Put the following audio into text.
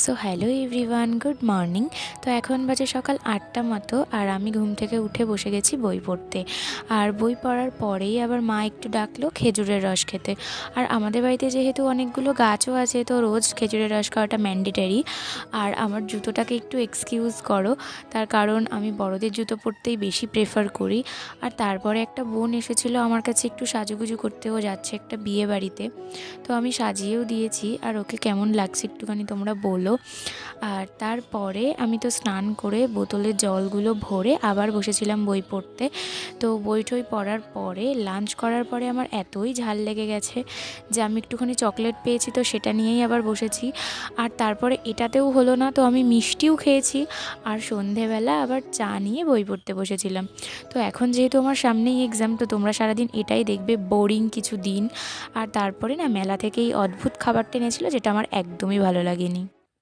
So hello everyone, good morning. তো এখন বাজে সকাল ৮টা মতো, আর আমি ঘুম থেকে উঠে বসে গেছি বই পড়তে। আর বই পড়ার পরেই আবার মা একটু ডাকলো খেজুরের রস খেতে। আর আমাদের বাড়িতে যেহেতু অনেকগুলো গাছও আছে, তো রোজ খেজুরের রস খাওয়াটা ম্যান্ডেটারি। আর আমার জুতোটাকে একটু এক্সকিউজ করো, তার কারণ আমি বড়দের জুতো পরতেই বেশি প্রেফার করি। আর তারপরে একটা বোন এসেছিলো আমার কাছে একটু সাজুগুজু করতেও, যাচ্ছে একটা বিয়ে বাড়িতে। তো আমি সাজিয়েও দিয়েছি, আর ওকে কেমন লাগছে একটুখানি তোমরা বলো। আর তারপরে আমি তো স্নান করে বোতলে জলগুলো ভরে আবার বসেছিলাম বই পড়তে। তো বই টই পড়ার পরে লাঞ্চ করার পরে আমার এতই ঝাল লেগে গেছে যে আমি একটুখানি চকলেট পেয়েছি, তো সেটা নিয়েই আবার বসেছি। আর তারপরে এটাতেও হলো না, তো আমি মিষ্টিও খেয়েছি। আর সন্ধেবেলা আবার চা নিয়ে বই পড়তে বসেছিলাম। তো এখন যেহেতু আমার সামনেই এক্সাম, তো তোমরা সারাদিন এটাই দেখবে, বোরিং কিছু দিন। আর তারপরে না মেলা থেকে এই অদ্ভুত খাবারটা এনেছিলো, যেটা আমার একদমই ভালো লাগেনি।